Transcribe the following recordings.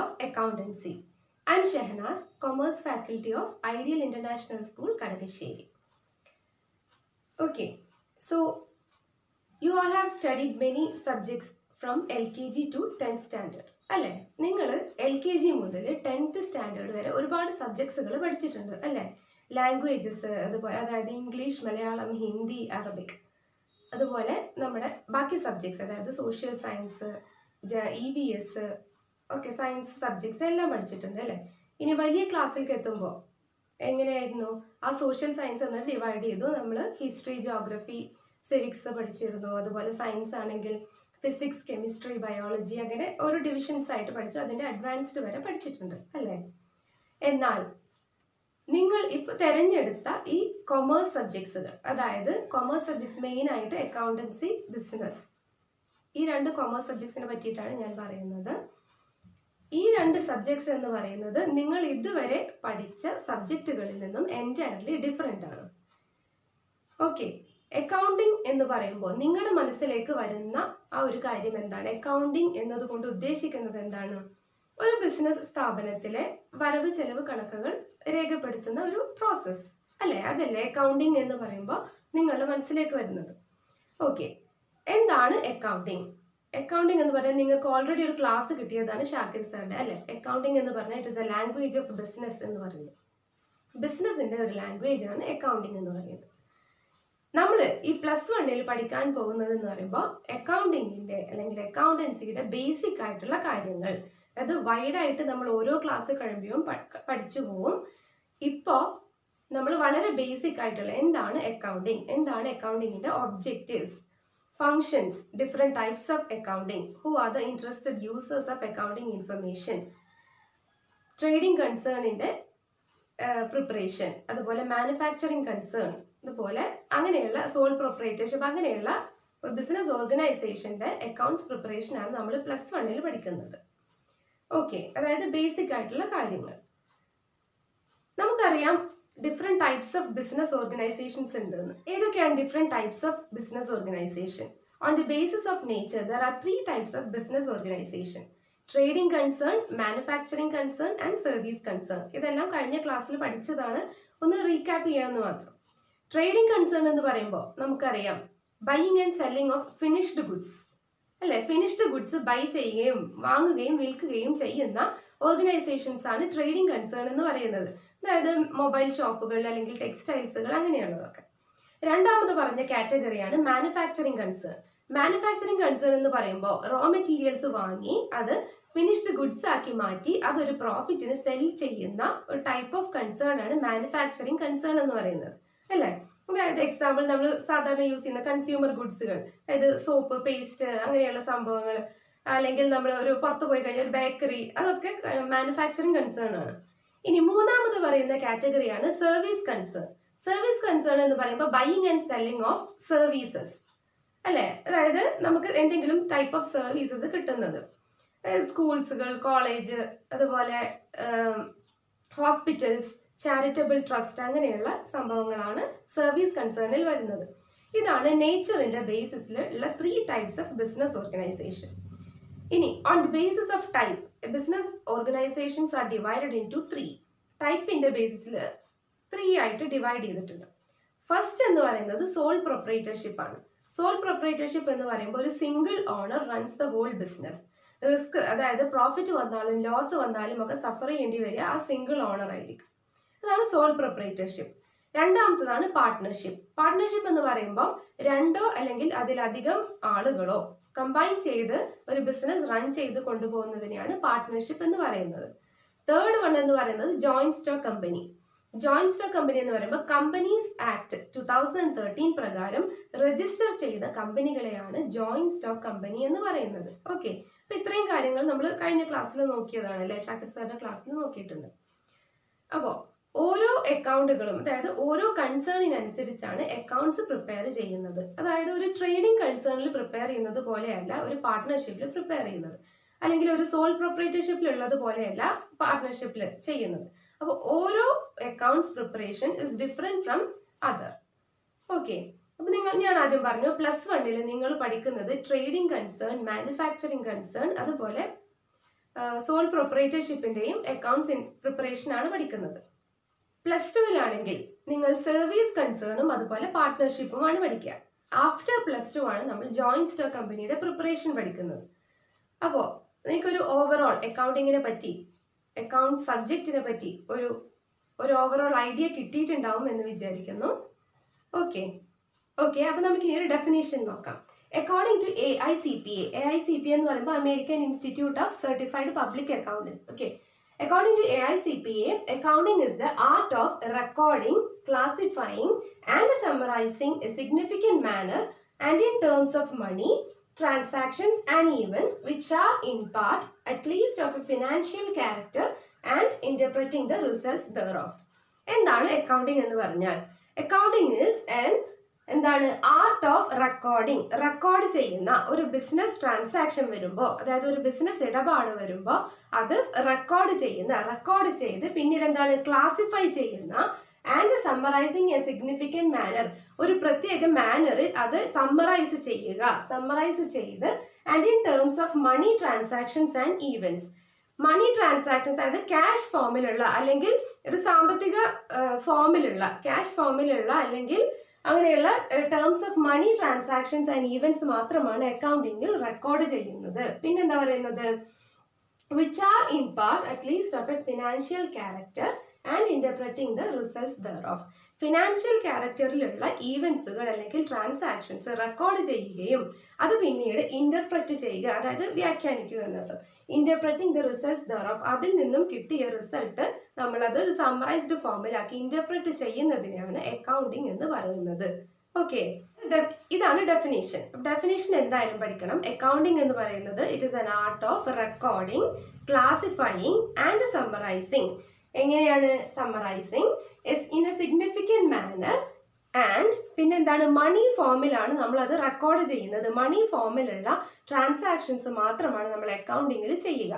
of Accountancy. I am Shehnaz, Commerce Faculty of Ideal International School, Kadakasheri. Okay, so you all have studied many subjects from LKG to 10th standard. അല്ലേ, നിങ്ങൾ LKG മുതൽ 10th standard വരെ ഒരുപാട് സബ്ജക്ട്സുകൾ പഠിച്ചിട്ടുണ്ട് അല്ലേ? Languages, അതുപോലെ അതായത് English, Malayalam, Hindi, Arabic, അതുപോലെ നമ്മുടെ ബാക്കി സബ്ജക്ട്സ് അതായത് social science, EVS, okay, science subjects എല്ലാം പഠിച്ചിട്ടുണ്ട് അല്ലേ? ഇനി വലിയ ക്ലാസ്സിലേക്ക് എത്തുമ്പോൾ എങ്ങനെയായിരുന്നു? ആ സോഷ്യൽ സയൻസ് എന്ന് ഡിവൈഡ് ചെയ്തു. നമ്മൾ ഹിസ്റ്ററി, ജോഗ്രഫി, സിവിക്സ് പഠിച്ചിരുന്നു. അതുപോലെ സയൻസ് ആണെങ്കിൽ ഫിസിക്സ്, കെമിസ്ട്രി, ബയോളജി, അങ്ങനെ ഓരോ ഡിവിഷൻസ് ആയിട്ട് പഠിച്ചു. അതിൻ്റെ അഡ്വാൻസ്ഡ് വരെ പഠിച്ചിട്ടുണ്ട് അല്ലേ? എന്നാൽ നിങ്ങൾ ഇപ്പോൾ തിരഞ്ഞെടുത്ത ഈ കൊമേഴ്സ് സബ്ജക്ട്സുകൾ, അതായത് കൊമേഴ്സ് സബ്ജക്ട്സ് മെയിനായിട്ട് അക്കൗണ്ടൻസി, ബിസിനസ്, ഈ രണ്ട് കൊമേഴ്സ് സബ്ജക്ട്സിനെ പറ്റിയിട്ടാണ് ഞാൻ പറയുന്നത്. ഈ രണ്ട് സബ്ജക്ട്സ് എന്ന് പറയുന്നത് നിങ്ങൾ ഇതുവരെ പഠിച്ച സബ്ജക്റ്റുകളിൽ നിന്നും എൻറ്റയർലി ഡിഫറെൻ്റ് ആണ്. ഓക്കെ, അക്കൗണ്ടിങ് എന്ന് പറയുമ്പോൾ നിങ്ങളുടെ മനസ്സിലേക്ക് വരുന്ന ആ ഒരു കാര്യം എന്താണ്? അക്കൗണ്ടിങ് എന്നതുകൊണ്ട് ഉദ്ദേശിക്കുന്നത് എന്താണ്? ഒരു ബിസിനസ് സ്ഥാപനത്തിലെ വരവ് ചെലവ് കണക്കുകൾ രേഖപ്പെടുത്തുന്ന ഒരു പ്രോസസ്സ് അല്ലേ? അതല്ലേ അക്കൗണ്ടിങ് എന്ന് പറയുമ്പോൾ നിങ്ങളുടെ മനസ്സിലേക്ക് വരുന്നത്. ഓക്കെ, എന്താണ് അക്കൗണ്ടിങ്? അക്കൗണ്ടിങ് എന്ന് പറഞ്ഞാൽ നിങ്ങൾക്ക് ഓൾറെഡി ഒരു ക്ലാസ് കിട്ടിയതാണ് ഷാക്കിർ സാറിന്റെ അല്ലേ? അക്കൗണ്ടിങ് എന്ന് പറഞ്ഞാൽ it is A language of business എന്ന് പറയുന്നത്. ബിസിനസിന്റെ ഒരു ലാംഗ്വേജ് ആണ് അക്കൗണ്ടിങ് എന്ന് പറയുന്നത്. നമ്മൾ ഈ +1 പഠിക്കാൻ പോകുന്നത് എന്ന് പറയുമ്പോൾ അക്കൗണ്ടിങ്ങിന്റെ അല്ലെങ്കിൽ അക്കൗണ്ടൻസിയുടെ ബേസിക് ആയിട്ടുള്ള കാര്യങ്ങൾ, അത് വൈഡായിട്ട് നമ്മൾ ഓരോ ക്ലാസ് കഴിയുമ്പോഴും പഠിച്ചു പോവും. ഇപ്പോൾ നമ്മൾ വളരെ ബേസിക് ആയിട്ടുള്ള എന്താണ് അക്കൗണ്ടിങ്, എന്താണ് അക്കൗണ്ടിങ്ങിന്റെ objectives, functions, different types of accounting, who are the interested users of accounting information, trading concern in the preparation, അതുപോലെ മാനുഫാക്ചറിങ് കൺസേൺ, അതുപോലെ അങ്ങനെയുള്ള സോൾ പ്രൊപ്പറേറ്റർഷിപ്പ്, അങ്ങനെയുള്ള ബിസിനസ് ഓർഗനൈസേഷന്റെ അക്കൗണ്ട്സ് പ്രിപ്പറേഷൻ ആണ് നമ്മൾ +1 പഠിക്കുന്നത്. ഓക്കെ, അതായത് ബേസിക് ആയിട്ടുള്ള കാര്യങ്ങൾ. നമുക്കറിയാം different types of business organisations ഉണ്ടെന്ന്. ഏതൊക്കെയാണ് different types of business organisation? On the basis of nature there are 3 types of business organisation: trading concern, manufacturing concern and service concern. ഇതെല്ലാം കഴിഞ്ഞ ക്ലാസ്സിൽ പഠിച്ചതാണ്, ഒന്ന് റീക്യാപ്പ് ചെയ്യാമെന്ന് മാത്രം. ട്രേഡിംഗ് കൺസേൺ എന്ന് പറയുമ്പോൾ നമുക്കറിയാം buying and selling of finished goods അല്ലെ? ഫിനിഷ്ഡ് ഗുഡ്സ് ബൈ ചെയ്യുകയും വാങ്ങുകയും വിൽക്കുകയും ചെയ്യുന്ന ഓർഗനൈസേഷൻസ് ആണ് ട്രേഡിംഗ് കൺസേൺ എന്ന് പറയുന്നത്. അതായത് മൊബൈൽ ഷോപ്പുകൾ അല്ലെങ്കിൽ ടെക്സ്റ്റൈൽസുകൾ, അങ്ങനെയുള്ളതൊക്കെ. രണ്ടാമത് പറഞ്ഞ കാറ്റഗറിയാണ് മാനുഫാക്ചറിംഗ് കൺസേൺ. മാനുഫാക്ചറിംഗ് കൺസേൺ എന്ന് പറയുമ്പോൾ റോ മെറ്റീരിയൽസ് വാങ്ങി അത് ഫിനിഷ്ഡ് ഗുഡ്സ് ആക്കി മാറ്റി അതൊരു പ്രോഫിറ്റിന് സെൽ ചെയ്യുന്ന ഒരു ടൈപ്പ് ഓഫ് കൺസേൺ ആണ് മാനുഫാക്ചറിംഗ് കൺസേൺ എന്ന് പറയുന്നത് അല്ലേ? അതായത് എക്സാമ്പിൾ നമ്മൾ സാധാരണ യൂസ് ചെയ്യുന്ന കൺസ്യൂമർ ഗുഡ്സുകൾ, അതായത് സോപ്പ്, പേസ്റ്റ്, അങ്ങനെയുള്ള സംഭവങ്ങൾ, അല്ലെങ്കിൽ നമ്മൾ ഒരു പുറത്ത് പോയി കഴിഞ്ഞാൽ ഒരു ബേക്കറി, അതൊക്കെ മാനുഫാക്ചറിംഗ് കൺസേൺ ആണ്. ഇനി മൂന്നാമത് പറയുന്ന കാറ്റഗറിയാണ് സർവീസ് കൺസേൺ. സർവീസ് കൺസേൺ എന്ന് പറയുമ്പോൾ buying and selling of services അല്ലെ? അതായത് നമുക്ക് എന്തെങ്കിലും ടൈപ്പ് ഓഫ് സർവീസസ് കിട്ടുന്നത്, സ്കൂൾസുകൾ, കോളേജ്, അതുപോലെ ഹോസ്പിറ്റൽസ്, ചാരിറ്റബിൾ ട്രസ്റ്റ്, അങ്ങനെയുള്ള സംഭവങ്ങളാണ് സർവീസ് കൺസേണിൽ വരുന്നത്. ഇതാണ് നേച്ചറിന്റെ ബേസിസിൽ ഉള്ള 3 ടൈപ്സ് ഓഫ് ബിസിനസ് ഓർഗനൈസേഷൻ. ഇനി on the basis of type business organisations are divided in to 3. ടൈപ്പിന്റെ ബേസിസിൽ 3 ആയിട്ട് ഡിവൈഡ് ചെയ്തിട്ടുണ്ട്. ഫസ്റ്റ് എന്ന് പറയുന്നത് സോൾ പ്രൊപ്പറേറ്റർഷിപ്പ് ആണ്. സോൾ പ്രൊപ്പറേറ്റർഷിപ്പ് എന്ന് പറയുമ്പോൾ ഒരു single owner runs the whole business. Risk, അതായത് പ്രോഫിറ്റ് വന്നാലും ലോസ് വന്നാലും ഒക്കെ സഫർ ചെയ്യേണ്ടി വരിക ആ സിംഗിൾ ഓണർ ആയിരിക്കും. അതാണ് സോൾ പ്രൊപ്പറേറ്റർഷിപ്പ്. രണ്ടാമത്തതാണ് പാർട്ട്ണർഷിപ്പ്. പാർട്ട്ണർഷിപ്പ് എന്ന് പറയുമ്പോൾ 2 അല്ലെങ്കിൽ അതിലധികം ആളുകളോ കമ്പൈൻ ചെയ്ത് ഒരു ബിസിനസ് റൺ ചെയ്ത് കൊണ്ടുപോകുന്നതിനെയാണ് പാർട്ട്ണർഷിപ്പ് എന്ന് പറയുന്നത്. തേർഡ് വൺ എന്ന് പറയുന്നത് joint stock company. Joint stock company എന്ന് പറയുമ്പോൾ കമ്പനീസ് ആക്ട് 2013 പ്രകാരം രജിസ്റ്റർ ചെയ്ത കമ്പനികളെയാണ് ജോയിന്റ് സ്റ്റോക്ക് കമ്പനി എന്ന് പറയുന്നത്. ഓക്കെ, അപ്പൊ ഇത്രയും കാര്യങ്ങൾ നമ്മൾ കഴിഞ്ഞ ക്ലാസ്സിൽ നോക്കിയതാണ് അല്ലെ? ഷാക്കിർ സാറിന്റെ ക്ലാസ്സിൽ നോക്കിയിട്ടുണ്ട്. അപ്പോൾ ഓരോ അക്കൗണ്ടുകളും, അതായത് ഓരോ കൺസേണിനനുസരിച്ചാണ് അക്കൗണ്ട്സ് പ്രിപ്പയർ ചെയ്യുന്നത്. അതായത് ഒരു ട്രേഡിംഗ് കൺസേണിൽ പ്രിപ്പയർ ചെയ്യുന്നത് പോലെയല്ല ഒരു പാർട്ട്ണർഷിപ്പിൽ പ്രിപ്പയർ ചെയ്യുന്നത്, അല്ലെങ്കിൽ ഒരു സോൾ പ്രൊപ്പറേറ്റർഷിപ്പിൽ ഉള്ളത് പോലെയല്ല പാർട്ട്ണർഷിപ്പിൽ ചെയ്യുന്നത്. അപ്പോൾ ഓരോ accounts preparation is different from other. Okay, അപ്പൊ ഞാൻ ആദ്യം പറഞ്ഞു +1 നിങ്ങൾ പഠിക്കുന്നത് ട്രേഡിംഗ് കൺസേൺ, മാനുഫാക്ചറിംഗ് കൺസേൺ, അതുപോലെ സോൾ പ്രൊപ്പറേറ്റർഷിപ്പിന്റെയും അക്കൗണ്ട്സ് പ്രിപ്പറേഷൻ ആണ് പഠിക്കുന്നത്. പ്ലസ് ടുവിലാണെങ്കിൽ നിങ്ങൾ സർവീസ് കൺസേണും അതുപോലെ പാർട്ട്ണർഷിപ്പുമാണ് പഠിക്കുക. ആഫ്റ്റർ പ്ലസ് ടു ആണ് നമ്മൾ ജോയിന്റ് സ്റ്റോക്ക് കമ്പനിയുടെ പ്രിപ്പറേഷൻ പഠിക്കുന്നത്. അപ്പോൾ നിങ്ങൾക്കൊരു ഓവറോൾ അക്കൗണ്ടിങ്ങിനെ പറ്റി, അക്കൗണ്ട് സബ്ജക്റ്റിനെ പറ്റി ഒരു ഓവറോൾ ഐഡിയ കിട്ടിയിട്ടുണ്ടാവും എന്ന് വിചാരിക്കുന്നു. ഓക്കെ, അപ്പൊ നമുക്ക് ഇനി ഒരു ഡെഫിനേഷൻ നോക്കാം. അക്കോർഡിംഗ് ടു AICPA എന്ന് പറയുമ്പോൾ American institute of certified public accountant. Okay, according to AICPA, accounting is the art of recording, classifying and summarizing a significant manner and in terms of money, transactions and events which are in part at least of a financial character and interpreting the results thereof. എന്താണ് accounting എന്ന് പറഞ്ഞാൽ? Accounting is എന്താണ് art of recording. Record ചെയ്യുന്ന ഒരു business transaction വരുമ്പോൾ, അതായത് ഒരു business ഇടപാട് വരുമ്പോൾ അത് റെക്കോർഡ് ചെയ്ത് പിന്നീട് എന്താണ് ക്ലാസിഫൈ ചെയ്യുന്ന and summarising a significant manner, ഒരു പ്രത്യേക മാനറിൽ അത് സമ്മറൈസ് ചെയ്ത് and in terms of money transactions and events. Money transactions അതായത് ക്യാഷ് ഫോമിലുള്ള അല്ലെങ്കിൽ ഒരു സാമ്പത്തിക ക്യാഷ് ഫോമിലുള്ള അല്ലെങ്കിൽ അങ്ങനെയുള്ള terms of money transactions and events മാത്രമാണ് അക്കൗണ്ടിങ്ങിൽ റെക്കോർഡ് ചെയ്യുന്നത്. പിന്നെന്താ പറയുന്നത്? Which are in part at least of a financial character and interpreting the results thereof. Financial ക്യാരക്ടറിലുള്ള ഈവൻസുകൾ അല്ലെങ്കിൽ ട്രാൻസാക്ഷൻസ് റെക്കോർഡ് ചെയ്യുകയും അത് പിന്നീട് ഇന്റർപ്രറ്റ് ചെയ്യുക, അതായത് വ്യാഖ്യാനിക്കുക എന്നത്. ഇന്റർപ്രറ്റിംഗ് ദ റിസൾട്ട്സ് thereof, അതിൽ നിന്നും കിട്ടിയ റിസൾട്ട് നമ്മളത് ഒരു സമ്മറൈസ്ഡ് ഫോമിലാക്കി ഇന്റർപ്രറ്റ് ചെയ്യുന്നതിനാണ് അക്കൗണ്ടിങ് എന്ന് പറയുന്നത്. ഓക്കെ, ഇതാണ് ഡെഫിനേഷൻ എന്തായാലും പഠിക്കണം. അക്കൗണ്ടിങ് എന്ന് പറയുന്നത് it is an art of recording, classifying and summarising. എങ്ങനെയാണ് summarising? In a significant manner and പിന്നെന്താണ് മണി ഫോമിലാണ് നമ്മൾ അത് റെക്കോർഡ് ചെയ്യുന്നത്. മണി ഫോമിലുള്ള ട്രാൻസാക്ഷൻസ് മാത്രമാണ് നമ്മൾ അക്കൗണ്ടിങ്ങിൽ ചെയ്യുക.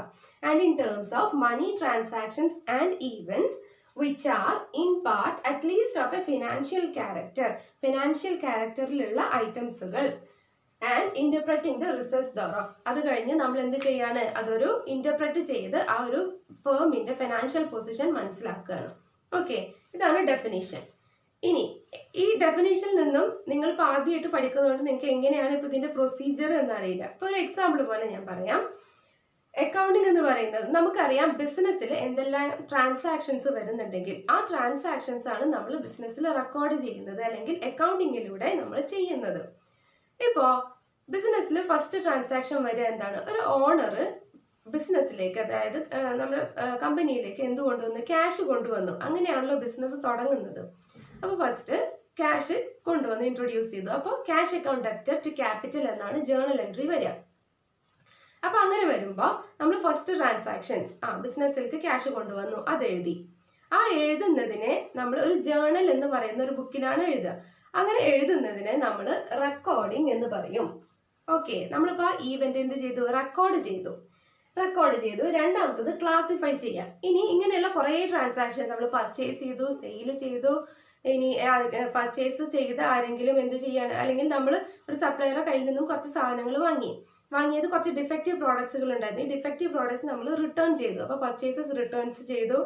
And in terms of money transactions and events which are in part at least of a financial ക്യാരക്ടറിലുള്ള ഐറ്റംസുകൾ and interpreting the results thereof. അത് കഴിഞ്ഞ് നമ്മൾ എന്ത് ചെയ്യാണ്? അതൊരു ഇന്റർപ്രറ്റ് ചെയ്ത് ആ ഒരു ഫേമിന്റെ ഫിനാൻഷ്യൽ പൊസിഷൻ മനസ്സിലാക്കുകയാണ്. ഓക്കെ, ഇതാണ് ഡെഫിനിഷൻ. ഇനി ഈ ഡെഫിനിഷനിൽ നിന്നും നിങ്ങൾ ഇപ്പോൾ ആദ്യമായിട്ട് പഠിക്കുന്നതുകൊണ്ട് നിങ്ങൾക്ക് എങ്ങനെയാണ് ഇപ്പോൾ ഇതിന്റെ പ്രൊസീജിയർ എന്നറിയില്ല. ഇപ്പോൾ ഒരു എക്സാമ്പിൾ പോലെ ഞാൻ പറയാം. അക്കൗണ്ടിങ് എന്ന് പറയുന്നത് നമുക്കറിയാം, ബിസിനസ്സിൽ എന്തെല്ലാം ട്രാൻസാക്ഷൻസ് വരുന്നുണ്ടെങ്കിൽ ആ ട്രാൻസാക്ഷൻസ് ആണ് നമ്മൾ ബിസിനസ്സിൽ റെക്കോർഡ് ചെയ്യുന്നത് അല്ലെങ്കിൽ അക്കൗണ്ടിങ്ങിലൂടെ നമ്മൾ ചെയ്യുന്നത്. ഇപ്പോൾ ബിസിനസ്സിൽ ഫസ്റ്റ് ട്രാൻസാക്ഷൻ വരിക എന്താണ്? ഒരു ഓണർ ബിസിനസ്സിലേക്ക്, അതായത് നമ്മുടെ കമ്പനിയിലേക്ക് എന്ത് കൊണ്ടുവന്നു? ക്യാഷ് കൊണ്ടുവന്നു. അങ്ങനെയാണല്ലോ ബിസിനസ് തുടങ്ങുന്നത്. അപ്പോൾ ഫസ്റ്റ് ക്യാഷ് കൊണ്ടുവന്ന് ഇൻട്രൊഡ്യൂസ് ചെയ്തു. അപ്പോൾ cash account debtor to capital എന്നാണ് ജേർണൽ എൻട്രി വരിക. അപ്പൊ അങ്ങനെ വരുമ്പോൾ നമ്മൾ ഫസ്റ്റ് ട്രാൻസാക്ഷൻ ബിസിനസ്സിലേക്ക് ക്യാഷ് കൊണ്ടുവന്നു അത് എഴുതി. ആ എഴുതുന്നതിനെ നമ്മൾ ഒരു ജേർണൽ എന്ന് പറയുന്ന ഒരു ബുക്കിലാണ് എഴുതുക. അങ്ങനെ എഴുതുന്നതിനെ നമ്മൾ റെക്കോർഡിംഗ് എന്ന് പറയും. ഓക്കെ, നമ്മളിപ്പോൾ ആ ഈവന്റ് എന്ത് ചെയ്തു? റെക്കോർഡ് ചെയ്തു. രണ്ടാമത്തത് ക്ലാസിഫൈ ചെയ്യുക. ഇനി ഇങ്ങനെയുള്ള കുറേ ട്രാൻസാക്ഷൻ നമ്മൾ പർച്ചേസ് ചെയ്തു, സെയിൽ ചെയ്തു. ഇനി പർച്ചേസ് ചെയ്ത് ആരെങ്കിലും എന്ത് ചെയ്യാണ്, അല്ലെങ്കിൽ നമ്മൾ ഒരു സപ്ലയറുടെ കയ്യിൽ നിന്നും കുറച്ച് സാധനങ്ങൾ വാങ്ങിയത് കുറച്ച് ഡിഫക്റ്റീവ് പ്രോഡക്ട്സുകൾ ഉണ്ടായിരുന്നു. ഈ ഡിഫക്റ്റീവ് പ്രോഡക്ട്സ് നമ്മൾ റിട്ടേൺ ചെയ്തു. അപ്പോൾ പർച്ചേസസ് റിട്ടേൺസ് ചെയ്തു.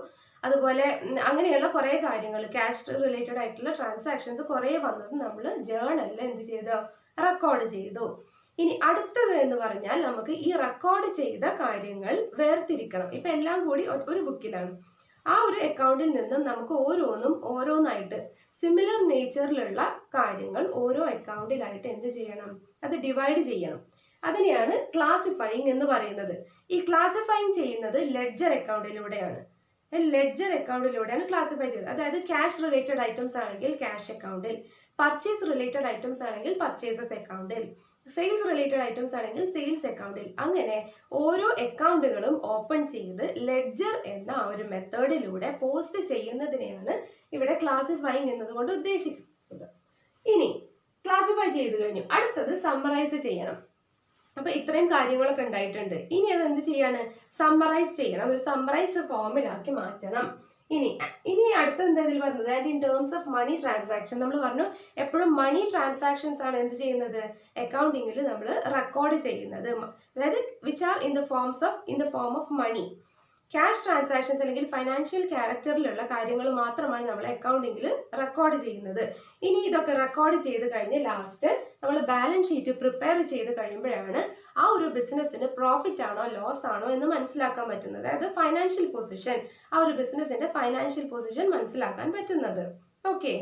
അതുപോലെ അങ്ങനെയുള്ള കുറേ കാര്യങ്ങൾ, ക്യാഷ് റിലേറ്റഡ് ആയിട്ടുള്ള ട്രാൻസാക്ഷൻസ് കുറേ വന്നത് നമ്മൾ ജേർണലിൽ എന്ത് ചെയ്തു? റെക്കോർഡ് ചെയ്തു. ഇനി അടുത്തത് എന്ന് പറഞ്ഞാൽ നമുക്ക് ഈ റെക്കോർഡ് ചെയ്ത കാര്യങ്ങൾ വേർതിരിക്കണം. ഇപ്പം എല്ലാം കൂടി ഒരു ബുക്കിലാണ്. ആ ഒരു അക്കൗണ്ടിൽ നിന്നും നമുക്ക് ഓരോന്നായിട്ട് സിമിലർ നേച്ചറിലുള്ള കാര്യങ്ങൾ ഓരോ അക്കൗണ്ടിലായിട്ട് എന്ത് ചെയ്യണം? അത് ഡിവൈഡ് ചെയ്യണം. അതിനെയാണ് ക്ലാസിഫയിങ് എന്ന് പറയുന്നത്. ഈ ക്ലാസിഫയിങ് ചെയ്യുന്നത് ലെഡ്ജർ അക്കൗണ്ടിലൂടെയാണ് ക്ലാസിഫൈ ചെയ്തത്. അതായത് ക്യാഷ് റിലേറ്റഡ് ഐറ്റംസ് ആണെങ്കിൽ ക്യാഷ് അക്കൗണ്ടിൽ, പർച്ചേസ് റിലേറ്റഡ് ഐറ്റംസ് ആണെങ്കിൽ പർച്ചേസസ് അക്കൗണ്ടിൽ, സെയിൽസ് റിലേറ്റഡ് ഐറ്റംസ് ആണെങ്കിൽ സെയിൽസ് അക്കൗണ്ടിൽ. അങ്ങനെ ഓരോ അക്കൗണ്ടുകളും ഓപ്പൺ ചെയ്ത് ലെഡ്ജർ എന്ന ഒരു മെത്തേഡിലൂടെ പോസ്റ്റ് ചെയ്യുന്നതിനെയാണ് ഇവിടെ ക്ലാസിഫയിങ് എന്നതുകൊണ്ട് ഉദ്ദേശിക്കുന്നത്. ഇനി ക്ലാസിഫൈ ചെയ്ത് കഴിഞ്ഞു, അടുത്തത് സമ്മറൈസ് ചെയ്യണം. അപ്പൊ ഇത്രയും കാര്യങ്ങളൊക്കെ ഉണ്ടായിട്ടുണ്ട്. ഇനി അത് എന്ത് ചെയ്യാണ്? സമ്മറൈസ് ചെയ്യണം. ഒരു സമ്മറൈസ്ഡ് ഫോമിലാക്കി മാറ്റണം. ഇനി അടുത്ത എന്താ ഇതിൽ പറഞ്ഞത്, and in terms of money transaction നമ്മൾ പറഞ്ഞു എപ്പോഴും മണി ട്രാൻസാക്ഷൻസ് ആണ് എന്ത് ചെയ്യുന്നത് അക്കൗണ്ടിങ്ങിൽ നമ്മൾ റെക്കോർഡ് ചെയ്യുന്നത്, അതായത് which are in the form of money. Cash transactions അല്ലെങ്കിൽ ഫൈനാൻഷ്യൽ ക്യാരക്ടറിലുള്ള കാര്യങ്ങൾ മാത്രമാണ് നമ്മൾ അക്കൗണ്ടിങ്ങിൽ റെക്കോർഡ് ചെയ്യുന്നത്. ഇനി ഇതൊക്കെ റെക്കോർഡ് ചെയ്ത് കഴിഞ്ഞ് ലാസ്റ്റ് നമ്മൾ ബാലൻസ് ഷീറ്റ് പ്രിപ്പയർ ചെയ്ത് കഴിയുമ്പോഴാണ് ആ ഒരു ബിസിനസ്സിന് പ്രോഫിറ്റ് ആണോ ലോസ് ആണോ എന്ന് മനസ്സിലാക്കാൻ പറ്റുന്നത്, അതായത് ഫൈനാൻഷ്യൽ പൊസിഷൻ, ആ ഒരു ബിസിനസിന്റെ ഫൈനാൻഷ്യൽ പൊസിഷൻ മനസ്സിലാക്കാൻ പറ്റുന്നത്. ഓക്കെ,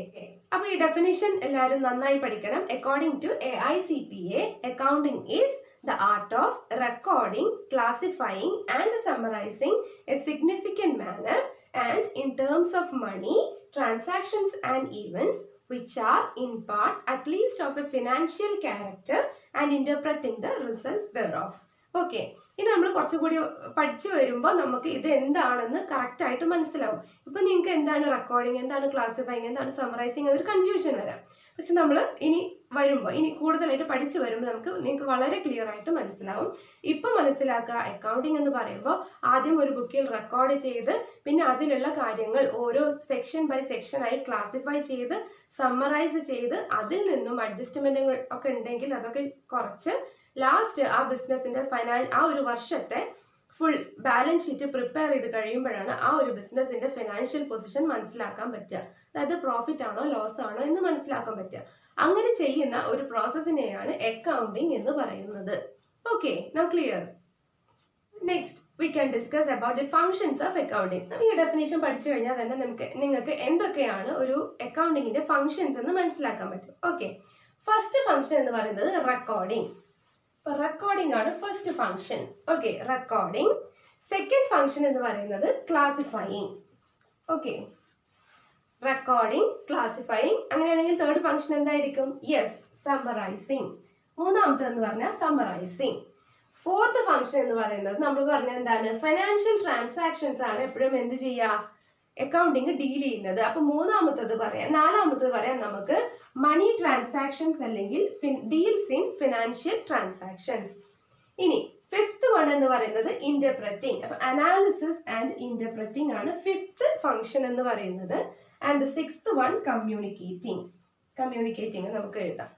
അപ്പൊ ഈ ഡെഫിനിഷൻ എല്ലാവരും നന്നായി പഠിക്കണം. According to AICPA, accounting is the art of recording, classifying and summarizing a significant manner and in terms of money, transactions and events which are in part at least of a financial character and interpreting the results thereof. Okay, ഇനി നമ്മൾ കുറച്ചുകൂടി പഠിച്ചു വരുമ്പോൾ നമുക്ക് ഇത് എന്താണെന്ന് correct ആയിട്ട് മനസ്സിലാവും. ഇപ്പൊ നിങ്ങൾക്ക് എന്താണ് റെക്കോർഡിങ്, എന്താണ് ക്ലാസിഫൈങ്, എന്താണ് സമ്മറൈസിങ് എന്നൊരു കൺഫ്യൂഷൻ വരാം. പക്ഷെ നമ്മൾ ഇനി കൂടുതലായിട്ട് പഠിച്ചു വരുമ്പോൾ നിങ്ങൾക്ക് വളരെ ക്ലിയർ ആയിട്ട് മനസ്സിലാവും. ഇപ്പൊ മനസ്സിലാക്കുക, അക്കൗണ്ടിങ് എന്ന് പറയുമ്പോൾ ആദ്യം ഒരു ബുക്കിൽ റെക്കോർഡ് ചെയ്ത് പിന്നെ അതിലുള്ള കാര്യങ്ങൾ ഓരോ സെക്ഷൻ ബൈ സെക്ഷൻ ആയി ക്ലാസിഫൈ ചെയ്ത് സമ്മറൈസ് ചെയ്ത് അതിൽ നിന്നും അഡ്ജസ്റ്റ്മെന്റുകൾ ഒക്കെ ഉണ്ടെങ്കിൽ അതൊക്കെ കുറച്ച് ലാസ്റ്റ് ആ ബിസിനസിന്റെ ആ ഒരു വർഷത്തെ ഫുൾ ബാലൻസ് ഷീറ്റ് പ്രിപ്പയർ ചെയ്ത് കഴിയുമ്പോഴാണ് ആ ഒരു ബിസിനസിന്റെ ഫിനാൻഷ്യൽ പൊസിഷൻ മനസ്സിലാക്കാൻ പറ്റുക, അതായത് പ്രോഫിറ്റ് ആണോ ലോസ് ആണോ എന്ന് മനസ്സിലാക്കാൻ പറ്റുക. അങ്ങനെ ചെയ്യുന്ന ഒരു പ്രോസസ്സിനെയാണ് അക്കൗണ്ടിങ് എന്ന് പറയുന്നത്. Okay, now clear. Next we can discuss about the functions of accounting. ഈ ഡെഫിനേഷൻ പഠിച്ചു കഴിഞ്ഞാൽ തന്നെ നിങ്ങൾക്ക് എന്തൊക്കെയാണ് ഒരു അക്കൗണ്ടിങ്ങിന്റെ ഫങ്ഷൻസ് എന്ന് മനസ്സിലാക്കാൻ പറ്റും. ഓക്കെ, ഫസ്റ്റ് ഫങ്ഷൻ എന്ന് പറയുന്നത് റെക്കോർഡിംഗ്. റെക്കോർഡിംഗ് ആണ് first function. Okay, recording. Second function എന്ന് പറയുന്നത് ക്ലാസിഫൈയിങ്. Okay, recording, classifying. അങ്ങനെയാണെങ്കിൽ തേർഡ് ഫങ്ഷൻ എന്തായിരിക്കും? Yes, summarising. മൂന്നാമത്തെ എന്ന് പറഞ്ഞാൽ സമ്മറൈസിങ്. ഫോർത്ത് ഫങ്ഷൻ എന്ന് പറയുന്നത് നമ്മൾ പറഞ്ഞ എന്താണ്, ഫൈനാൻഷ്യൽ ട്രാൻസാക്ഷൻസ് ആണ് എപ്പോഴും എന്ത് ചെയ്യുക അക്കൗണ്ടിങ് ഡീൽ ചെയ്യുന്നത്. അപ്പൊ നാലാമത്തത് പറയാം നമുക്ക് മണി ട്രാൻസാക്ഷൻസ് അല്ലെങ്കിൽ ഡീൽസ് ഇൻ ഫിനാൻഷ്യൽ ട്രാൻസാക്ഷൻസ്. ഇനി ഫിഫ്ത്ത് വൺ എന്ന് പറയുന്നത് ഇന്റർപ്രറ്റിംഗ്. അപ്പൊ അനാലിസിസ് ആൻഡ് ഇന്റർപ്രറ്റിംഗ് ആണ് ഫിഫ്ത്ത് ഫംഗ്ഷൻ എന്ന് പറയുന്നത്. And the sixth one communicating നമുക്ക് എഴുതാം.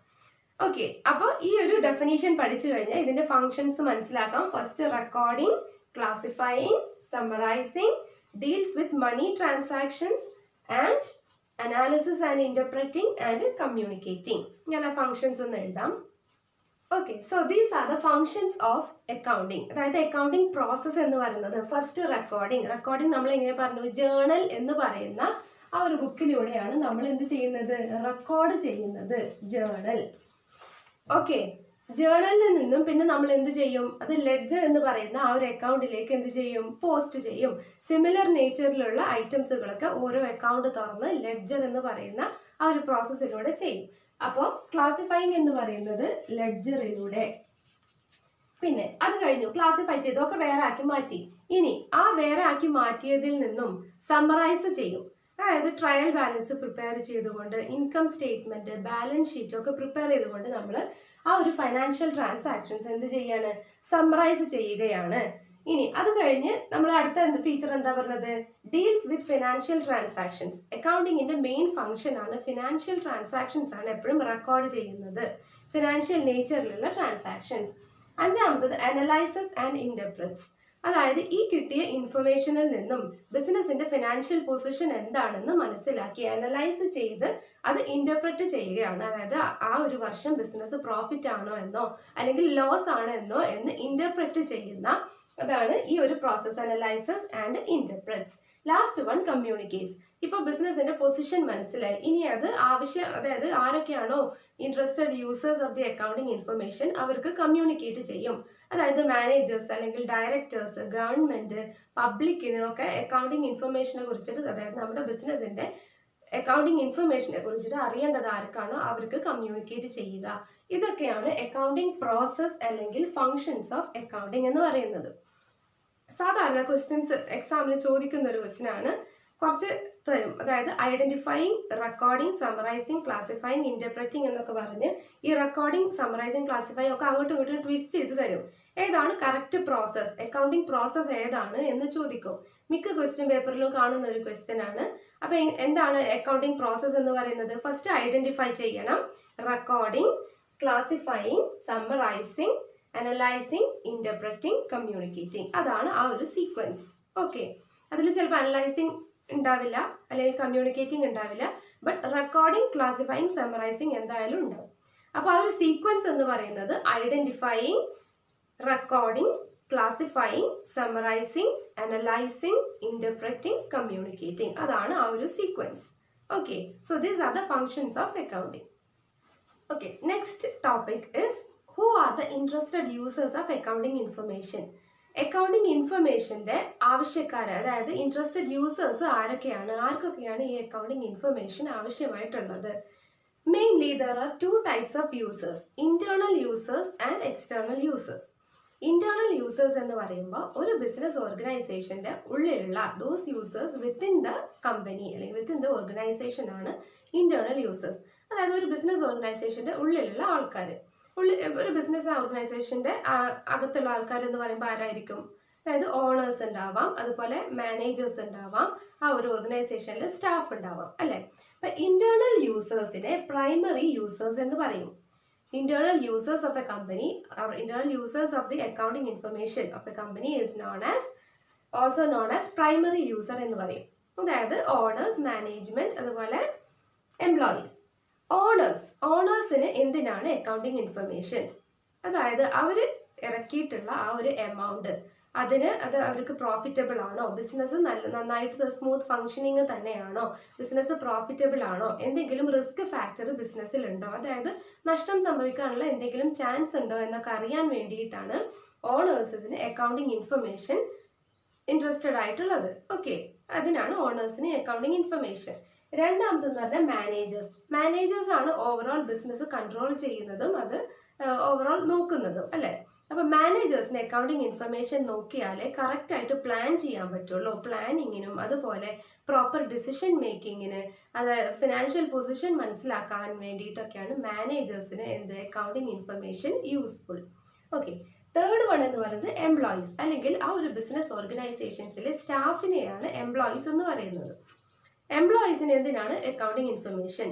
ഓക്കെ, അപ്പോൾ ഈ ഒരു ഡെഫിനേഷൻ പഠിച്ചു കഴിഞ്ഞാൽ ഇതിന്റെ ഫങ്ഷൻസ് മനസ്സിലാക്കാം. First recording, classifying, summarising, deals with money transactions and analysis and interpreting and communicating. ഞാൻ ആ ഫങ്ഷൻസ് ഒന്ന് എഴുതാം. Okay, so these are the functions of accounting. അതായത് അക്കൗണ്ടിങ് പ്രോസസ്സ് എന്ന് പറയുന്നത് ഫസ്റ്റ് റെക്കോർഡിംഗ് നമ്മൾ എങ്ങനെ പറഞ്ഞു, ജേണൽ എന്ന് പറയുന്ന ആ ഒരു ബുക്കിലൂടെയാണ് നമ്മൾ എന്ത് ചെയ്യുന്നത്, റെക്കോർഡ് ചെയ്യുന്നത്, ജേണൽ. ഓക്കെ, ജേണലിൽ നിന്നും പിന്നെ നമ്മൾ എന്ത് ചെയ്യും, അത് ലെഡ്ജർ എന്ന് പറയുന്ന ആ ഒരു അക്കൗണ്ടിലേക്ക് എന്ത് ചെയ്യും, പോസ്റ്റ് ചെയ്യും. സിമിലർ നേച്ചറിലുള്ള ഐറ്റംസുകളൊക്കെ ഓരോ അക്കൗണ്ട് തുറന്ന് ലെഡ്ജർ എന്ന് പറയുന്ന ആ ഒരു പ്രോസസ്സിലൂടെ ചെയ്യും. അപ്പോൾ ക്ലാസിഫൈങ് എന്ന് പറയുന്നത് ലെഡ്ജറിലൂടെ. പിന്നെ അത് കഴിഞ്ഞു, ക്ലാസിഫൈ ചെയ്തു, ഒക്കെ വേറെ ആക്കി മാറ്റി. ഇനി ആ വേറെ ആക്കി മാറ്റിയതിൽ നിന്നും സമ്മറൈസ് ചെയ്യും. അതായത് ട്രയൽ ബാലൻസ് പ്രിപ്പയർ ചെയ്തുകൊണ്ട് ഇൻകം സ്റ്റേറ്റ്മെന്റ്, ബാലൻസ് ഷീറ്റ് ഒക്കെ പ്രിപ്പയർ ചെയ്തുകൊണ്ട് നമ്മൾ ആ ഒരു ഫൈനാൻഷ്യൽ ട്രാൻസാക്ഷൻസ് എന്ത് ചെയ്യാണ്, സമ്മറൈസ് ചെയ്യുകയാണ്. ഇനി അത് കഴിഞ്ഞ് നമ്മൾ അടുത്ത ഫീച്ചർ എന്താ പറഞ്ഞത്, ഡീൽസ് വിത്ത് ഫിനാൻഷ്യൽ ട്രാൻസാക്ഷൻസ്. അക്കൗണ്ടിങ്ങിന്റെ മെയിൻ ഫംഗ്ഷൻ ആണ് ഫിനാൻഷ്യൽ ട്രാൻസാക്ഷൻസ് ആണ് എപ്പോഴും റെക്കോർഡ് ചെയ്യുന്നത്, ഫിനാൻഷ്യൽ നേച്ചറിലുള്ള ട്രാൻസാക്ഷൻസ്. അഞ്ചാമത്തത് അനലൈസസ് ആൻഡ് ഇന്റർപ്രറ്റ്സ്. അതായത് ഈ കിട്ടിയ ഇൻഫർമേഷനിൽ നിന്നും ബിസിനസിന്റെ ഫിനാൻഷ്യൽ പൊസിഷൻ എന്താണെന്ന് മനസ്സിലാക്കി അനലൈസ് ചെയ്ത് അത് ഇന്റർപ്രറ്റ് ചെയ്യുകയാണ്. അതായത് ആ ഒരു വർഷം ബിസിനസ് പ്രോഫിറ്റ് ആണോ എന്നോ അല്ലെങ്കിൽ ലോസ് ആണോ എന്നോ എന്ന് ഇന്റർപ്രറ്റ് ചെയ്യുന്ന അതാണ് ഈ ഒരു process, analyses and interprets. Last one communicates. ഇപ്പൊ ബിസിനസിന്റെ പൊസിഷൻ മനസ്സിലായി, ഇനി അത് അതായത് ആരൊക്കെയാണോ interested users of the accounting information അവർക്ക് കമ്മ്യൂണിക്കേറ്റ് ചെയ്യും. അതായത് മാനേജേഴ്സ് അല്ലെങ്കിൽ ഡയറക്ടേഴ്സ്, ഗവൺമെന്റ്, പബ്ലിക്കിന് ഒക്കെ അക്കൗണ്ടിങ് ഇൻഫർമേഷനെ കുറിച്ചിട്ട്, അതായത് നമ്മുടെ ബിസിനസിന്റെ അക്കൗണ്ടിങ് ഇൻഫർമേഷനെ കുറിച്ചിട്ട് അറിയേണ്ടത് ആർക്കാണോ അവർക്ക് കമ്മ്യൂണിക്കേറ്റ് ചെയ്യുക. ഇതൊക്കെയാണ് അക്കൗണ്ടിങ് പ്രോസസ് അല്ലെങ്കിൽ ഫങ്ഷൻസ് ഓഫ് അക്കൗണ്ടിങ് എന്ന് പറയുന്നത്. സാധാരണ ക്വസ്റ്റ്യൻസ് എക്സാമിന് ചോദിക്കുന്ന ഒരു ക്വസ്റ്റ്യൻ ആണ് കുറച്ച് തരും. അതായത് identifying, recording, summarising, classifying, interpreting എന്നൊക്കെ പറഞ്ഞ് ഈ റെക്കോർഡിംഗ്, സമറൈസിങ്, ക്ലാസിഫൈങ് ഒക്കെ അങ്ങോട്ടും ഇങ്ങോട്ടും ട്വിസ്റ്റ് ചെയ്ത് തരും. ഏതാണ് കറക്റ്റ് പ്രോസസ്, അക്കൗണ്ടിങ് പ്രോസസ് ഏതാണ് എന്ന് ചോദിക്കും. മിക്ക ക്വസ്റ്റ്യൻ പേപ്പറിലും കാണുന്ന ഒരു ക്വസ്റ്റ്യൻ ആണ്. അപ്പൊ എന്താണ് അക്കൗണ്ടിങ് പ്രോസസ് എന്ന് പറയുന്നത്? ഫസ്റ്റ് ഐഡന്റിഫൈ ചെയ്യണം, recording, classifying, summarising, analysing, interpreting, communicating. അതാണ് ആ ഒരു സീക്വൻസ്. ഓക്കെ, അതിൽ ചിലപ്പോൾ അനലൈസിങ് ഉണ്ടാവില്ല അല്ലെങ്കിൽ കമ്മ്യൂണിക്കേറ്റിംഗ് ഉണ്ടാവില്ല, ബട്ട് റെക്കോർഡിംഗ്, ക്ലാസിഫൈയിങ്, സമ്മറൈസിങ് എന്തായാലും ഉണ്ടാവും. അപ്പോൾ ആ ഒരു സീക്വൻസ് എന്ന് പറയുന്നത് identifying, recording, classifying, summarising, analysing, interpreting, communicating. അതാണ് ആ ഒരു sequence. Okay, so these are the functions of accounting. Okay, next topic is who are the interested users of accounting information. Accounting ഇൻഫർമേഷന്റെ ആവശ്യക്കാർ, അതായത് ഇൻട്രസ്റ്റഡ് യൂസേഴ്സ് ആർക്കൊക്കെയാണ് ഈ accounting information ആവശ്യമായിട്ടുള്ളത്? Mainly there are two types of users, internal users and external users. Internal users എന്ന് പറയുമ്പോൾ ഒരു business ഓർഗനൈസേഷന്റെ ഉള്ളിലുള്ള those users within the company അല്ലെങ്കിൽ വിത്തിൻ ദ ഓർഗനൈസേഷൻ ആണ് ഇന്റേണൽ യൂസേഴ്സ്. അതായത് ഒരു ബിസിനസ് ഓർഗനൈസേഷന്റെ ഉള്ളിലുള്ള ആൾക്കാർ. ഒരു ബിസിനസ് ഓർഗനൈസേഷന്റെ അകത്തുള്ള ആൾക്കാർ എന്ന് പറയുമ്പോൾ ആരായിരിക്കും? അതായത് ഓണേഴ്സ് ഉണ്ടാവാം, അതുപോലെ മാനേജേഴ്സ് ഉണ്ടാവാം, ആ ഒരു ഓർഗനൈസേഷനിൽ സ്റ്റാഫ് ഉണ്ടാവാം, അല്ലെ? അപ്പൊ ഇന്റേണൽ യൂസേഴ്സിനെ പ്രൈമറി യൂസേഴ്സ് എന്ന് പറയും. Internal users of A company, internal users of the accounting information of A company is also known as primary user എന്ന് പറയും. അതായത് ഓണേഴ്സ്, മാനേജ്മെന്റ്, അതുപോലെ എംപ്ലോയീസ്. ഓണേഴ്സിന് എന്തിനാണ് അക്കൗണ്ടിങ് ഇൻഫർമേഷൻ? അതായത് അവർ ഇറക്കിയിട്ടുള്ള ആ ഒരു എമൗണ്ട് അത് അവർക്ക് പ്രോഫിറ്റബിൾ ആണോ, ബിസിനസ് നന്നായിട്ട് സ്മൂത്ത് ഫങ്ഷനിങ് തന്നെയാണോ, ബിസിനസ് പ്രോഫിറ്റബിൾ ആണോ, എന്തെങ്കിലും റിസ്ക് ഫാക്ടർ ബിസിനസ്സിൽ ഉണ്ടോ, അതായത് നഷ്ടം സംഭവിക്കാനുള്ള എന്തെങ്കിലും ചാൻസ് ഉണ്ടോ എന്നൊക്കെ അറിയാൻ വേണ്ടിയിട്ടാണ് ഓണേഴ്സിന് അക്കൗണ്ടിങ് ഇൻഫർമേഷൻ ഇൻട്രസ്റ്റഡ് ആയിട്ടുള്ളത്. ഓക്കെ, അതിനാണ് ഓണേഴ്സിന് അക്കൗണ്ടിങ് ഇൻഫർമേഷൻ. രണ്ടാമതെന്ന് പറഞ്ഞാൽ മാനേജേഴ്സ് ആണ് ഓവറോൾ ബിസിനസ് കൺട്രോൾ ചെയ്യുന്നതും അത് ഓവറോൾ നോക്കുന്നതും, അല്ലെ? അപ്പൊ മാനേജേഴ്സിന് അക്കൗണ്ടിങ് ഇൻഫർമേഷൻ നോക്കിയാലേ കറക്റ്റ് ആയിട്ട് പ്ലാൻ ചെയ്യാൻ പറ്റുള്ളൂ. പ്ലാനിങ്ങിനും അതുപോലെ പ്രോപ്പർ ഡിസിഷൻ മേക്കിങ്ങിന്, അത് ഫിനാൻഷ്യൽ പൊസിഷൻ മനസ്സിലാക്കാൻ വേണ്ടിയിട്ടൊക്കെയാണ് മാനേജേഴ്സിന് accounting information useful. Okay, third one എന്ന് പറയുന്നത് എംപ്ലോയീസ്, അല്ലെങ്കിൽ ആ ഒരു ബിസിനസ് ഓർഗനൈസേഷൻസിലെ സ്റ്റാഫിനെയാണ് എംപ്ലോയീസ് എന്ന് പറയുന്നത്. എംപ്ലോയീസിന് എന്തിനാണ് അക്കൗണ്ടിങ് ഇൻഫർമേഷൻ?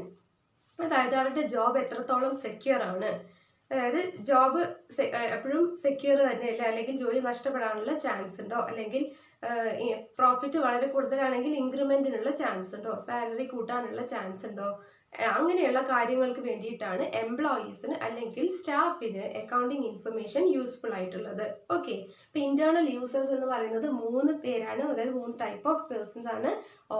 അതായത് അവരുടെ ജോബ് എത്രത്തോളം സെക്യൂർ ആണ്, അതായത് ജോബ് എപ്പോഴും സെക്യൂർ തന്നെയല്ല, അല്ലെങ്കിൽ ജോലി നഷ്ടപ്പെടാനുള്ള ചാൻസ് ഉണ്ടോ, അല്ലെങ്കിൽ പ്രോഫിറ്റ് വളരെ കൂടുതലാണെങ്കിൽ ഇൻക്രിമെന്റിനുള്ള ചാൻസ് ഉണ്ടോ, സാലറി കൂട്ടാനുള്ള ചാൻസ് ഉണ്ടോ, അങ്ങനെയുള്ള കാര്യങ്ങൾക്ക് വേണ്ടിയിട്ടാണ് എംപ്ലോയീസിന് അല്ലെങ്കിൽ സ്റ്റാഫിന് അക്കൗണ്ടിങ് ഇൻഫർമേഷൻ യൂസ്ഫുൾ ആയിട്ടുള്ളത്. ഓക്കെ, ഇപ്പൊ ഇന്റേണൽ യൂസേഴ്സ് എന്ന് പറയുന്നത് 3 പേരാണ്, അതായത് 3 ടൈപ്പ് ഓഫ് പേഴ്സൺസ് ആണ്: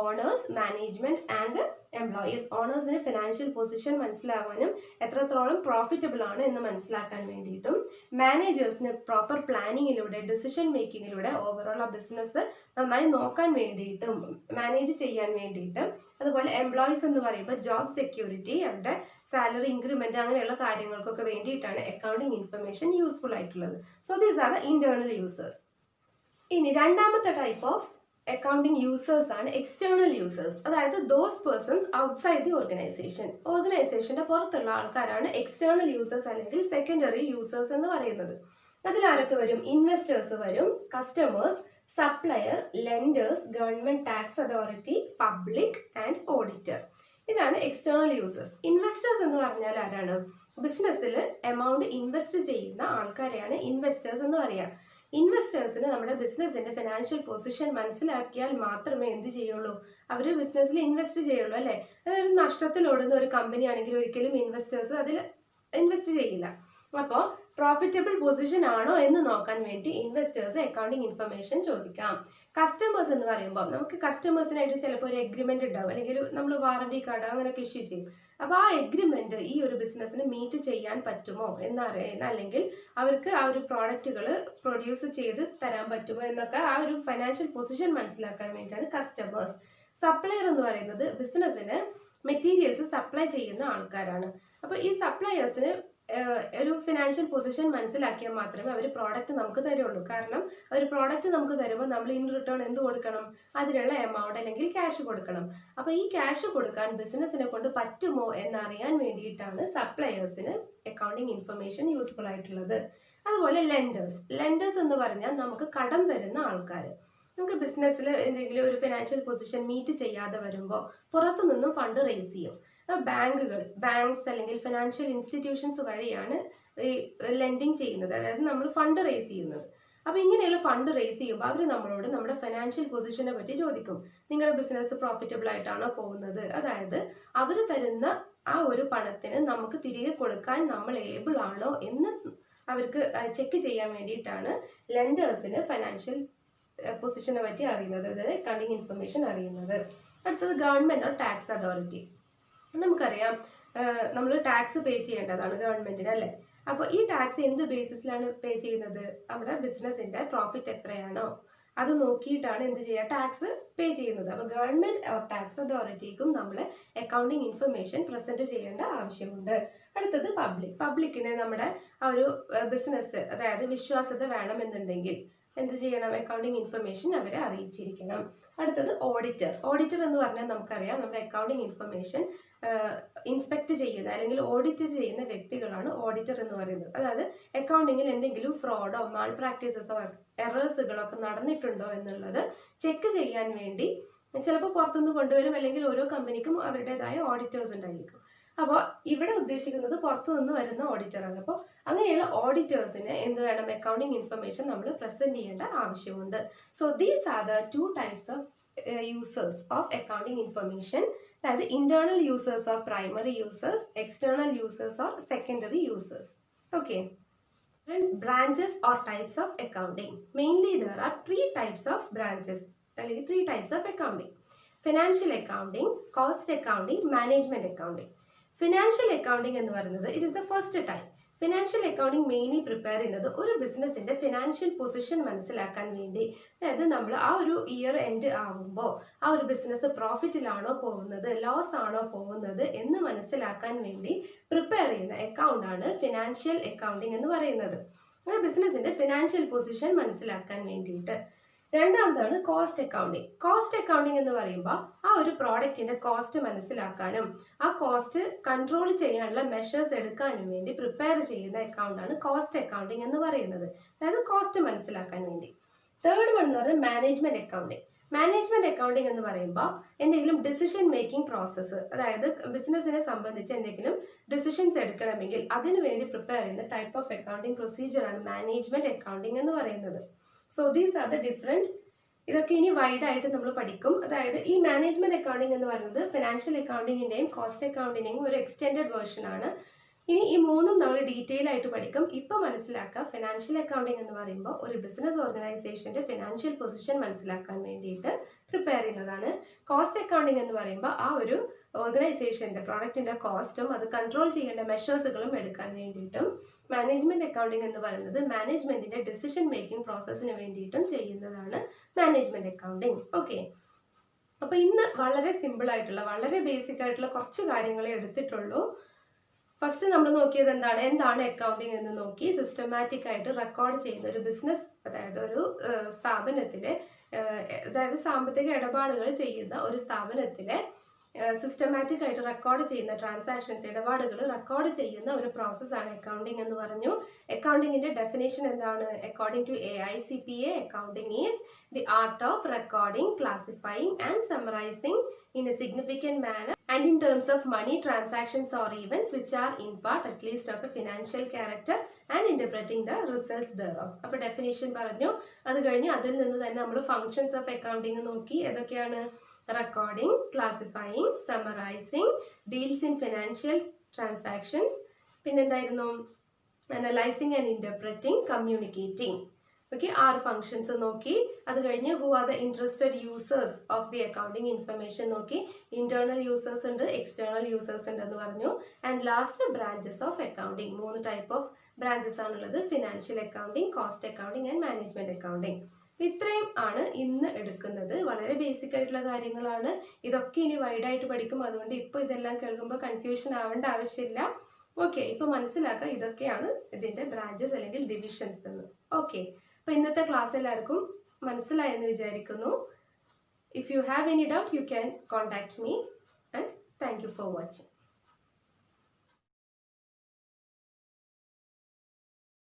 ഓണേഴ്സ്, മാനേജ്മെന്റ് ആൻഡ് എംപ്ലോയീസ്. ഓണേഴ്സിന് ഫിനാൻഷ്യൽ പൊസിഷൻ മനസ്സിലാവാനും എത്രത്തോളം പ്രോഫിറ്റബിൾ ആണ് എന്ന് മനസ്സിലാക്കാൻ വേണ്ടിയിട്ടും, മാനേജേഴ്സിന് പ്രോപ്പർ പ്ലാനിങ്ങിലൂടെ ഡിസിഷൻ മേക്കിങ്ങിലൂടെ ഓവറോൾ ആ ബിസിനസ് നന്നായി നോക്കാൻ വേണ്ടിയിട്ടും മാനേജ് ചെയ്യാൻ വേണ്ടിയിട്ടും, അതുപോലെ എംപ്ലോയീസ് എന്ന് പറയുമ്പോൾ ജോബ് സെക്യൂരിറ്റി, അവരുടെ സാലറി ഇൻക്രിമെന്റ് അങ്ങനെയുള്ള കാര്യങ്ങൾക്കൊക്കെ വേണ്ടിയിട്ടാണ് അക്കൗണ്ടിങ് ഇൻഫർമേഷൻ യൂസ്ഫുൾ ആയിട്ടുള്ളത്. So these are the internal users. ഇനി രണ്ടാമത്തെ ടൈപ്പ് ഓഫ് അക്കൗണ്ടിങ് യൂസേഴ്സ് ആണ് എക്സ്റ്റേണൽ യൂസേഴ്സ്. അതായത് those persons outside the organisation. ഓർഗനൈസേഷന്റെ പുറത്തുള്ള ആൾക്കാരാണ് എക്സ്റ്റേണൽ യൂസേഴ്സ് അല്ലെങ്കിൽ സെക്കൻഡറി യൂസേഴ്സ് എന്ന് പറയുന്നത്. അതിലാരൊക്കെ വരും? ഇൻവെസ്റ്റേഴ്സ് വരും, customers, supplier, lenders, government tax authority, public and auditor. ഇതാണ് എക്സ്റ്റേണൽ യൂസേഴ്സ്. ഇൻവെസ്റ്റേഴ്സ് എന്ന് പറഞ്ഞാൽ ആരാണ്? ബിസിനസ്സിൽ എമൗണ്ട് ഇൻവെസ്റ്റ് ചെയ്യുന്ന ആൾക്കാരെയാണ് ഇൻവെസ്റ്റേഴ്സ് എന്ന് പറയുക. ഇൻവെസ്റ്റേഴ്സിന് നമ്മുടെ ബിസിനസിന്റെ ഫിനാൻഷ്യൽ പൊസിഷൻ മനസ്സിലാക്കിയാൽ മാത്രമേ എന്ത് ചെയ്യുള്ളൂ? അവർ ബിസിനസ്സിൽ ഇൻവെസ്റ്റ് ചെയ്യുള്ളൂ, അല്ലെ? അതായത് നഷ്ടത്തിൽ ഓടുന്ന ഒരു കമ്പനി ആണെങ്കിൽ ഒരിക്കലും ഇൻവെസ്റ്റേഴ്സ് അതിൽ ഇൻവെസ്റ്റ് ചെയ്യില്ല. അപ്പോൾ പ്രോഫിറ്റബിൾ പൊസിഷൻ ആണോ എന്ന് നോക്കാൻ വേണ്ടി ഇൻവെസ്റ്റേഴ്സ് അക്കൗണ്ടിങ് ഇൻഫർമേഷൻ ചോദിക്കാം. കസ്റ്റമേഴ്സ് എന്ന് പറയുമ്പോൾ നമുക്ക് കസ്റ്റമേഴ്സിനായിട്ട് ചിലപ്പോൾ ഒരു എഗ്രിമെന്റ് ഉണ്ടാവും, അല്ലെങ്കിൽ നമ്മൾ വാറണ്ടി കാർഡ് അങ്ങനെയൊക്കെ ഇഷ്യൂ ചെയ്യും. അപ്പോൾ ആ എഗ്രിമെന്റ് ഈ ഒരു ബിസിനസ്സിന് മീറ്റ് ചെയ്യാൻ പറ്റുമോ എന്നറിയാൻ, അല്ലെങ്കിൽ അവർക്ക് ആ ഒരു പ്രോഡക്റ്റുകൾ പ്രൊഡ്യൂസ് ചെയ്ത് തരാൻ പറ്റുമോ എന്നൊക്കെ ആ ഒരു ഫൈനാൻഷ്യൽ പൊസിഷൻ മനസ്സിലാക്കാൻ വേണ്ടിയിട്ടാണ് കസ്റ്റമേഴ്സ്. സപ്ലയർ എന്ന് പറയുന്നത് ബിസിനസ്സിന് മെറ്റീരിയൽസ് സപ്ലൈ ചെയ്യുന്ന ആൾക്കാരാണ്. അപ്പോൾ ഈ സപ്ലയേഴ്സിന് ഒരു ഫിനാൻഷ്യൽ പൊസിഷൻ മനസ്സിലാക്കിയാൽ മാത്രമേ അവർ പ്രോഡക്റ്റ് നമുക്ക് തരുള്ളൂ. കാരണം അവർ പ്രോഡക്റ്റ് നമുക്ക് തരുമ്പോൾ നമ്മൾ ഇൻ റിട്ടേൺ എന്ത് കൊടുക്കണം? അതിനുള്ള എമൗണ്ട് അല്ലെങ്കിൽ ക്യാഷ് കൊടുക്കണം. അപ്പോൾ ഈ ക്യാഷ് കൊടുക്കാൻ ബിസിനസ്സിനെ കൊണ്ട് പറ്റുമോ എന്നറിയാൻ വേണ്ടിയിട്ടാണ് സപ്ലയേഴ്സിന് അക്കൗണ്ടിങ് ഇൻഫർമേഷൻ യൂസ്ഫുൾ ആയിട്ടുള്ളത്. അതുപോലെ ലെൻഡേഴ്സ് എന്ന് പറഞ്ഞാൽ നമുക്ക് കടം തരുന്ന ആൾക്കാർ. നമുക്ക് ബിസിനസ്സിൽ എന്തെങ്കിലും ഒരു ഫിനാൻഷ്യൽ പൊസിഷൻ മീറ്റ് ചെയ്യാതെ വരുമ്പോൾ പുറത്തു നിന്നും ഫണ്ട് റേസ് ചെയ്യും. ബാങ്ക്സ് അല്ലെങ്കിൽ ഫിനാൻഷ്യൽ ഇൻസ്റ്റിറ്റ്യൂഷൻസ് വഴിയാണ് ഈ ലെൻഡിങ് ചെയ്യുന്നത്, അതായത് നമ്മൾ ഫണ്ട് റേസ് ചെയ്യുന്നത്. അപ്പോൾ ഇങ്ങനെയുള്ള ഫണ്ട് റേസ് ചെയ്യുമ്പോൾ അവർ നമ്മളോട് നമ്മുടെ ഫിനാൻഷ്യൽ പൊസിഷനെ പറ്റി ചോദിക്കും. നിങ്ങളുടെ ബിസിനസ് പ്രോഫിറ്റബിൾ ആയിട്ടാണോ പോകുന്നത്? അതായത് അവർ തരുന്ന ആ ഒരു പണത്തിന് നമുക്ക് തിരികെ കൊടുക്കാൻ നമ്മൾ ഏബിൾ ആണോ എന്ന് അവർക്ക് ചെക്ക് ചെയ്യാൻ വേണ്ടിയിട്ടാണ് ലെൻഡേഴ്സിന് ഫിനാൻഷ്യൽ പൊസിഷനെ പറ്റി അറിയുന്നത്, അതായത് അക്കൗണ്ടിങ് ഇൻഫർമേഷൻ അറിയുന്നത്. അടുത്തത് ഗവൺമെന്റ് ഓർ ടാക്സ് അതോറിറ്റി. നമുക്കറിയാം നമ്മൾ ടാക്സ് പേ ചെയ്യേണ്ടതാണ് ഗവൺമെന്റിന്, അല്ലേ? അപ്പോൾ ഈ ടാക്സ് എന്ത് ബേസിസിലാണ് പേ ചെയ്യുന്നത്? നമ്മുടെ ബിസിനസിന്റെ പ്രോഫിറ്റ് എത്രയാണോ അത് നോക്കിയിട്ടാണ് എന്ത് ചെയ്യുക, ടാക്സ് പേ ചെയ്യുന്നത്. അപ്പോൾ ഗവൺമെന്റ് ഓർ ടാക്സ് അതോറിറ്റിക്കും നമ്മൾ അക്കൗണ്ടിങ് ഇൻഫർമേഷൻ പ്രസന്റ് ചെയ്യേണ്ട ആവശ്യമുണ്ട്. അടുത്തത് പബ്ലിക്കിന് നമ്മുടെ ആ ഒരു ബിസിനസ്, അതായത് വിശ്വാസ്യത വേണമെന്നുണ്ടെങ്കിൽ എന്ത് ചെയ്യണം? അക്കൗണ്ടിങ് ഇൻഫർമേഷൻ അവരെ അറിയിച്ചിരിക്കണം. അടുത്തത് ഓഡിറ്റർ എന്ന് പറഞ്ഞാൽ നമുക്കറിയാം നമ്മുടെ അക്കൗണ്ടിങ് ഇൻഫർമേഷൻ ഇൻസ്പെക്ട് ചെയ്യുന്ന അല്ലെങ്കിൽ ഓഡിറ്റ് ചെയ്യുന്ന വ്യക്തികളാണ് ഓഡിറ്റർ എന്ന് പറയുന്നത്. അതായത് അക്കൗണ്ടിങ്ങിൽ എന്തെങ്കിലും ഫ്രോഡോ മാൾ പ്രാക്ടീസസോ എറേഴ്സുകളോ ഒക്കെ നടന്നിട്ടുണ്ടോ എന്നുള്ളത് ചെക്ക് ചെയ്യാൻ വേണ്ടി ചിലപ്പോൾ പുറത്തുനിന്ന് കൊണ്ടുവരും, അല്ലെങ്കിൽ ഓരോ കമ്പനിക്കും അവരുടേതായ ഓഡിറ്റേഴ്സ് ഉണ്ടായിരിക്കും. അപ്പോൾ ഇവിടെ ഉദ്ദേശിക്കുന്നത് പുറത്തു നിന്ന് വരുന്ന ഓഡിറ്ററാണ്. അപ്പോൾ അങ്ങനെയുള്ള ഓഡിറ്റേഴ്സിന് എന്ത് വേണം? അക്കൗണ്ടിങ് ഇൻഫർമേഷൻ നമ്മൾ പ്രസന്റ് ചെയ്യേണ്ട ആവശ്യമുണ്ട്. So these are the 2 types of users of accounting information. അതായത് internal users or primary users, external users or secondary users. Okay, branches or types of accounting. Mainly there are 3 types of branches, അല്ലെങ്കിൽ 3 types of accounting. Financial accounting, cost accounting, management accounting. Financial accounting എന്ന് പറയുന്നത് it is the first type. Financial accounting mainly prepare ചെയ്യുന്നത് ഒരു ബിസിനസിന്റെ financial position മനസ്സിലാക്കാൻ വേണ്ടി. അതായത് നമ്മൾ ആ ഒരു ഇയർ എൻഡ് ആകുമ്പോൾ ആ ഒരു ബിസിനസ് പ്രോഫിറ്റിലാണോ പോകുന്നത്, ലോസ് ആണോ പോകുന്നത് എന്ന് മനസ്സിലാക്കാൻ വേണ്ടി പ്രിപ്പയർ ചെയ്യുന്ന അക്കൗണ്ടാണ് ഫിനാൻഷ്യൽ അക്കൗണ്ടിങ് എന്ന് പറയുന്നത്. ബിസിനസിന്റെ ഫിനാൻഷ്യൽ പൊസിഷൻ മനസ്സിലാക്കാൻ വേണ്ടിയിട്ട്. രണ്ടാമതാണ് കോസ്റ്റ് അക്കൗണ്ടിങ്. കോസ്റ്റ് അക്കൗണ്ടിങ് എന്ന് പറയുമ്പോൾ ആ ഒരു പ്രോഡക്റ്റിന്റെ കോസ്റ്റ് മനസ്സിലാക്കാനും ആ കോസ്റ്റ് കൺട്രോൾ ചെയ്യാനുള്ള മെഷേഴ്സ് എടുക്കാനും വേണ്ടി പ്രിപ്പയർ ചെയ്യുന്ന അക്കൗണ്ടാണ് കോസ്റ്റ് അക്കൗണ്ടിങ് എന്ന് പറയുന്നത്, അതായത് കോസ്റ്റ് മനസ്സിലാക്കാൻ വേണ്ടി. തേർഡ് വൺ എന്ന് പറയുന്നത് മാനേജ്മെന്റ് അക്കൗണ്ടിങ്. മാനേജ്മെന്റ് അക്കൗണ്ടിങ് എന്ന് പറയുമ്പോൾ എന്തെങ്കിലും ഡിസിഷൻ മേക്കിംഗ് പ്രോസസ്സ്, അതായത് ബിസിനസിനെ സംബന്ധിച്ച് എന്തെങ്കിലും ഡിസിഷൻസ് എടുക്കണമെങ്കിൽ അതിനു വേണ്ടി പ്രിപ്പയർ ചെയ്യുന്ന ടൈപ്പ് ഓഫ് അക്കൗണ്ടിങ് പ്രൊസീജിയറാണ് മാനേജ്മെന്റ് അക്കൗണ്ടിങ് എന്ന് പറയുന്നത്. So these are the different. ഇതൊക്കെ ഇനി വൈഡ് ആയിട്ട് നമ്മൾ പഠിക്കും. അതായത് ഈ മാനേജ്മെന്റ് അക്കൗണ്ടിങ് എന്ന് പറയുന്നത് ഫിനാൻഷ്യൽ അക്കൗണ്ടിങ്ങിന്റെയും കോസ്റ്റ് അക്കൗണ്ടിങ്ങിന്റെയും ഒരു എക്സ്റ്റെൻഡഡ് വേർഷൻ ആണ്. ഇനി ഈ മൂന്നും നമ്മൾ ഡീറ്റെയിൽ ആയിട്ട് പഠിക്കും. ഇപ്പൊ മനസ്സിലാക്കുക, ഫിനാൻഷ്യൽ അക്കൗണ്ടിങ് എന്ന് പറയുമ്പോൾ ഒരു ബിസിനസ് ഓർഗനൈസേഷന്റെ ഫിനാൻഷ്യൽ പൊസിഷൻ മനസ്സിലാക്കാൻ വേണ്ടിയിട്ട് പ്രിപ്പയർ ചെയ്യുന്നതാണ്. കോസ്റ്റ് അക്കൗണ്ടിങ് എന്ന് പറയുമ്പോൾ ആ ഒരു ഓർഗനൈസേഷന്റെ പ്രോഡക്റ്റിന്റെ കോസ്റ്റും അത് കൺട്രോൾ ചെയ്യേണ്ട മെഷേഴ്സുകളും എടുക്കാൻ വേണ്ടിയിട്ടും. മാനേജ്മെന്റ് അക്കൗണ്ടിങ് എന്ന് പറയുന്നത് മാനേജ്മെന്റിന്റെ ഡിസിഷൻ മേക്കിംഗ് പ്രോസസ്സിന് വേണ്ടിയിട്ടും ചെയ്യുന്നതാണ് മാനേജ്മെന്റ് അക്കൗണ്ടിങ്. ഓക്കെ, അപ്പൊ ഇന്ന് വളരെ സിമ്പിൾ ആയിട്ടുള്ള വളരെ ബേസിക് ആയിട്ടുള്ള കുറച്ച് കാര്യങ്ങളെ എടുത്തിട്ടുള്ളൂ. ഫസ്റ്റ് നമ്മൾ നോക്കിയത് എന്താണ് അക്കൗണ്ടിങ് എന്ന് നോക്കി. സിസ്റ്റമാറ്റിക് ആയിട്ട് റെക്കോർഡ് ചെയ്യുന്ന ഒരു ബിസിനസ്, അതായത് ഒരു സ്ഥാപനത്തിലെ, അതായത് സാമ്പത്തിക ഇടപാടുകൾ ചെയ്യുന്ന ഒരു സ്ഥാപനത്തിലെ സിസ്റ്റമാറ്റിക് ആയിട്ട് റെക്കോർഡ് ചെയ്യുന്ന ട്രാൻസാക്ഷൻസ്, ഇടപാടുകൾ റെക്കോർഡ് ചെയ്യുന്ന ഒരു പ്രോസസ്സാണ് അക്കൗണ്ടിങ് എന്ന് പറഞ്ഞു. അക്കൗണ്ടിങ്ങിന്റെ ഡെഫിനേഷൻ എന്താണ്? According to AICPA, accounting is the art of recording, classifying and summarising in a significant manner and in terms of money transactions or events which are in part at least of a financial character and interpreting the results thereof. അപ്പോൾ definition പറഞ്ഞു. അത് കഴിഞ്ഞ് അതിൽ നിന്ന് തന്നെ നമ്മൾ functions of accounting നോക്കി. ഏതൊക്കെയാണ്? Recording, classifying, summarising, deals in financial transactions, പിന്നെന്തായിരുന്നു? Analysing and interpreting, communicating. Okay, 6 functions നോക്കി. അത് കഴിഞ്ഞ് who are the interested users of the accounting information നോക്കി. ഇന്റേണൽ യൂസേഴ്സ് ഉണ്ട്, എക്സ്റ്റേണൽ യൂസേഴ്സ് ഉണ്ടെന്ന് പറഞ്ഞു. And last branches of accounting. 3 type of branches ആണുള്ളത്: financial accounting, cost accounting and management accounting. ഇത്രയും ആണ് ഇന്ന് എടുക്കുന്നത്. വളരെ ബേസിക് ആയിട്ടുള്ള കാര്യങ്ങളാണ്. ഇതൊക്കെ ഇനി വൈഡ് ആയിട്ട് പഠിക്കും. അതുകൊണ്ട് ഇപ്പോൾ ഇതെല്ലാം കേൾക്കുമ്പോൾ കൺഫ്യൂഷൻ ആവേണ്ട ആവശ്യമില്ല. ഓക്കെ, ഇപ്പോൾ മനസ്സിലാക്കുക ഇതൊക്കെയാണ് ഇതിൻ്റെ ബ്രാഞ്ചസ് അല്ലെങ്കിൽ ഡിവിഷൻസ് എന്ന്. ഓക്കെ, അപ്പോൾ ഇന്നത്തെ ക്ലാസ് എല്ലാവർക്കും മനസ്സിലായെന്ന് വിചാരിക്കുന്നു. If you have any doubt you can contact me and thank you for watching.